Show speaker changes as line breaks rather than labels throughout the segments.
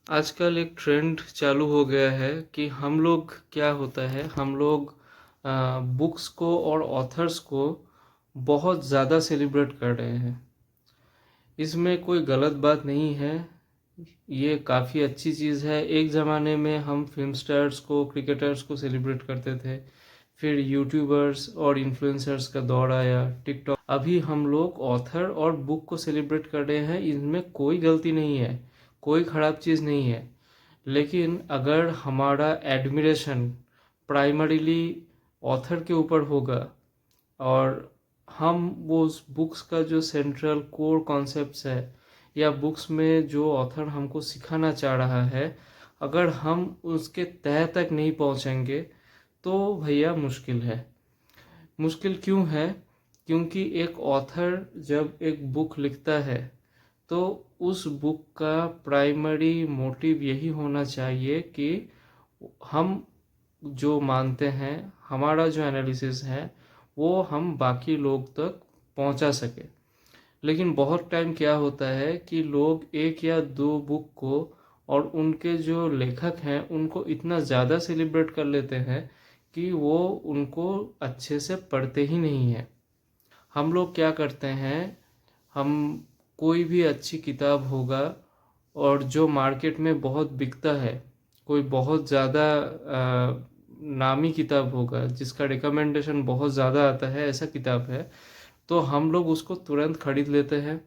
आजकल एक ट्रेंड चालू हो गया है कि हम लोग क्या होता है, हम लोग बुक्स को और ऑथर्स को बहुत ज़्यादा सेलिब्रेट कर रहे हैं। इसमें कोई गलत बात नहीं है, ये काफ़ी अच्छी चीज़ है। एक ज़माने में हम फिल्म स्टार्स को, क्रिकेटर्स को सेलिब्रेट करते थे, फिर यूट्यूबर्स और इन्फ्लुएंसर्स का दौर आया, टिकटॉक। अभी हम लोग ऑथर और बुक को सेलिब्रेट कर रहे हैं। इनमें कोई गलती नहीं है, कोई ख़राब चीज़ नहीं है। लेकिन अगर हमारा एडमिरेशन प्राइमरीली ऑथर के ऊपर होगा और हम वो उस बुक्स का जो सेंट्रल कोर कॉन्सेप्ट्स है या बुक्स में जो ऑथर हमको सिखाना चाह रहा है, अगर हम उसके तह तक नहीं पहुंचेंगे तो भैया मुश्किल है। मुश्किल क्यों है? क्योंकि एक ऑथर जब एक बुक लिखता है तो उस बुक का प्राइमरी मोटिव यही होना चाहिए कि हम जो मानते हैं, हमारा जो एनालिसिस है, वो हम बाकी लोग तक पहुंचा सके। लेकिन बहुत टाइम क्या होता है कि लोग एक या दो बुक को और उनके जो लेखक हैं उनको इतना ज़्यादा सेलिब्रेट कर लेते हैं कि वो उनको अच्छे से पढ़ते ही नहीं हैं। हम लोग क्या करते हैं, हम कोई भी अच्छी किताब होगा और जो मार्केट में बहुत बिकता है, कोई बहुत ज़्यादा नामी किताब होगा जिसका रिकमेंडेशन बहुत ज़्यादा आता है, ऐसा किताब है, तो हम लोग उसको तुरंत खरीद लेते हैं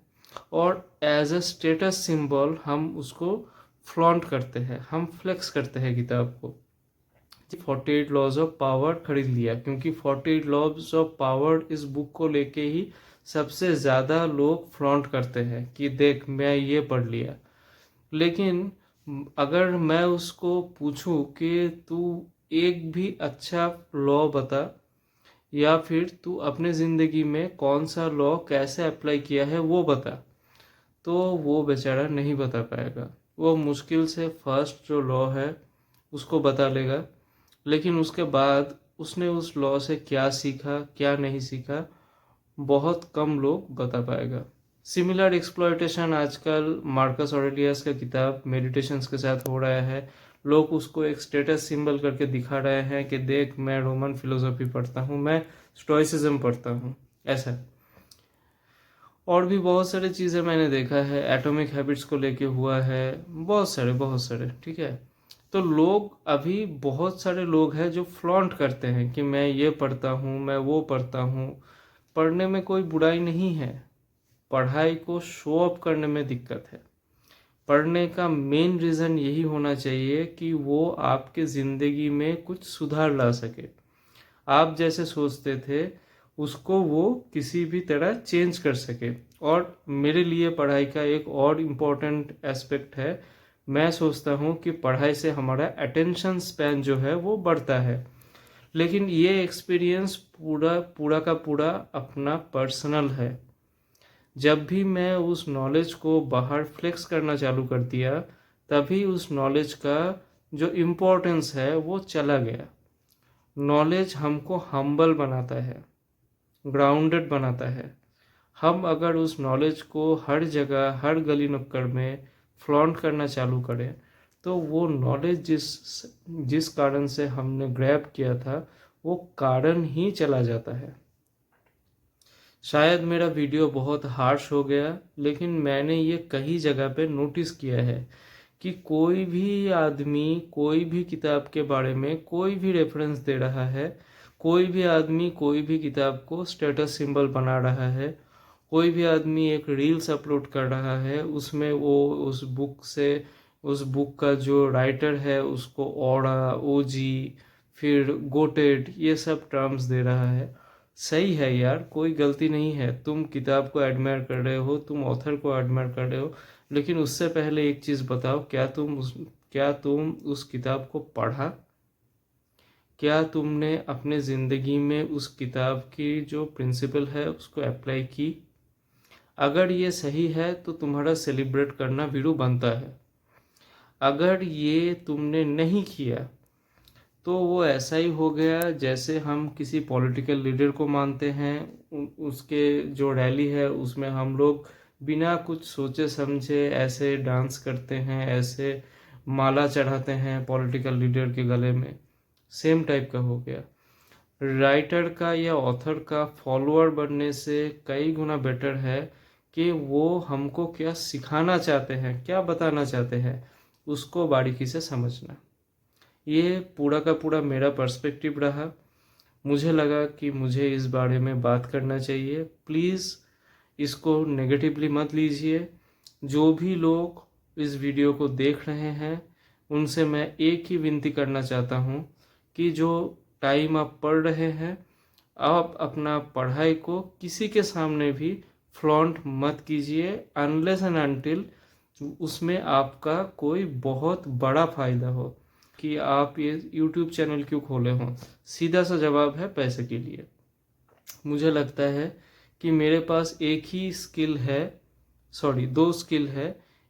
और एज अ स्टेटस सिंबल हम उसको फ्लॉन्ट करते हैं, हम फ्लेक्स करते हैं किताब को। 48 लॉज ऑफ पावर खरीद लिया, क्योंकि 48 लॉज ऑफ पावर इस बुक को लेके ही सबसे ज़्यादा लोग फ्लॉन्ट करते हैं कि देख मैं ये पढ़ लिया। लेकिन अगर मैं उसको पूछूं कि तू एक भी अच्छा लॉ बता, या फिर तू अपने ज़िंदगी में कौन सा लॉ कैसे अप्लाई किया है वो बता, तो वो बेचारा नहीं बता पाएगा। वो मुश्किल से फर्स्ट जो लॉ है उसको बता लेगा, लेकिन उसके बाद उसने उस लॉ से क्या सीखा क्या नहीं सीखा, बहुत कम लोग बता पाएगा। सिमिलर एक्सप्लॉयटेशन आजकल मार्कस ऑरेलियस का किताब मेडिटेशंस के साथ हो रहा है। लोग उसको एक स्टेटस सिंबल करके दिखा रहे हैं कि देख मैं रोमन फिलोसफी पढ़ता हूँ, मैं स्टोइसिज्म पढ़ता हूँ, ऐसा। और भी बहुत सारी चीज़ें मैंने देखा है, एटॉमिक हैबिट्स को लेके हुआ है, बहुत सारे, ठीक है। तो लोग अभी बहुत सारे लोग हैं जो फ्लॉन्ट करते हैं कि मैं ये पढ़ता हूँ, मैं वो पढ़ता हूँ। पढ़ने में कोई बुराई नहीं है, पढ़ाई को शो अप करने में दिक्कत है। पढ़ने का मेन रीज़न यही होना चाहिए कि वो आपके ज़िंदगी में कुछ सुधार ला सके। आप जैसे सोचते थे उसको वो किसी भी तरह चेंज कर सके। और मेरे लिए पढ़ाई का एक और इम्पोर्टेंट एस्पेक्ट है, मैं सोचता हूँ कि पढ़ाई से हमारा अटेंशन स्पैन जो है वो बढ़ता है। लेकिन ये एक्सपीरियंस पूरा पूरा का पूरा अपना पर्सनल है। जब भी मैं उस नॉलेज को बाहर फ्लेक्स करना चालू कर दिया, तभी उस नॉलेज का जो इम्पोर्टेंस है वो चला गया। नॉलेज हमको हम्बल बनाता है, ग्राउंडेड बनाता है। हम अगर उस नॉलेज को हर जगह हर गली नुक्कड़ में फ्लॉन्ट करना चालू करें, तो वो नॉलेज जिस जिस कारण से हमने ग्रैब किया था वो कारण ही चला जाता है। शायद मेरा वीडियो बहुत हार्श हो गया, लेकिन मैंने ये कई जगह पे नोटिस किया है कि कोई भी आदमी कोई भी किताब के बारे में कोई भी रेफरेंस दे रहा है, कोई भी आदमी कोई भी किताब को स्टेटस सिंबल बना रहा है, कोई भी आदमी एक रील्स अपलोड कर रहा है, उसमें वो उस बुक से, उस बुक का जो राइटर है उसको ओड़ा, ओजी, फिर गोटेड, ये सब टर्म्स दे रहा है। सही है यार, कोई गलती नहीं है, तुम किताब को एडमायर कर रहे हो, तुम ऑथर को एडमायर कर रहे हो, लेकिन उससे पहले एक चीज़ बताओ, क्या तुम उस किताब को पढ़ा? क्या तुमने अपने ज़िंदगी में उस किताब की जो प्रिंसिपल है उसको अप्लाई की? अगर ये सही है तो तुम्हारा सेलिब्रेट करना वीरू बनता है। अगर ये तुमने नहीं किया तो वो ऐसा ही हो गया जैसे हम किसी पॉलिटिकल लीडर को मानते हैं, उसके जो रैली है उसमें हम लोग बिना कुछ सोचे समझे ऐसे डांस करते हैं, ऐसे माला चढ़ाते हैं पॉलिटिकल लीडर के गले में, सेम टाइप का हो गया। राइटर का या ऑथर का फॉलोअर बनने से कई गुना बेटर है कि वो हमको क्या सिखाना चाहते हैं, क्या बताना चाहते हैं, उसको बारीकी से समझना। ये पूरा का पूरा मेरा पर्सपेक्टिव रहा। मुझे लगा कि मुझे इस बारे में बात करना चाहिए। प्लीज़ इसको नेगेटिवली मत लीजिए। जो भी लोग इस वीडियो को देख रहे हैं उनसे मैं एक ही विनती करना चाहता हूँ कि जो टाइम आप पढ़ रहे हैं, आप अपना पढ़ाई को किसी के सामने भी फ्लॉन्ट मत कीजिए, अनलेस एंड अनटिल उसमें आपका कोई बहुत बड़ा फ़ायदा हो। कि आप ये यूट्यूब चैनल क्यों खोले हों, सीधा सा जवाब है पैसे के लिए। मुझे लगता है कि मेरे पास एक ही स्किल है, सॉरी 2 स्किल है।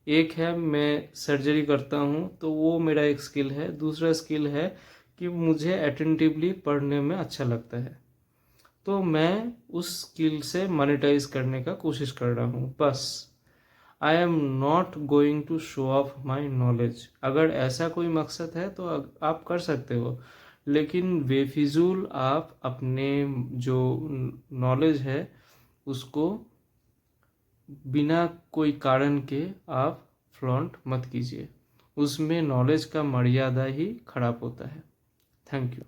एक है मैं सर्जरी करता हूँ तो वो मेरा एक स्किल है, दूसरा स्किल है कि मुझे अटेंटिवली पढ़ने में अच्छा लगता है। तो मैं उस स्किल से मोनेटाइज करने का कोशिश कर रहा हूँ बस। I am not going to show off my knowledge. अगर ऐसा कोई मकसद है तो आप कर सकते हो, लेकिन बेफिजूल आप अपने जो नॉलेज है उसको बिना कोई कारण के आप फ्लॉन्ट मत कीजिए। उसमें नॉलेज का मर्यादा ही खराब होता है। Thank you.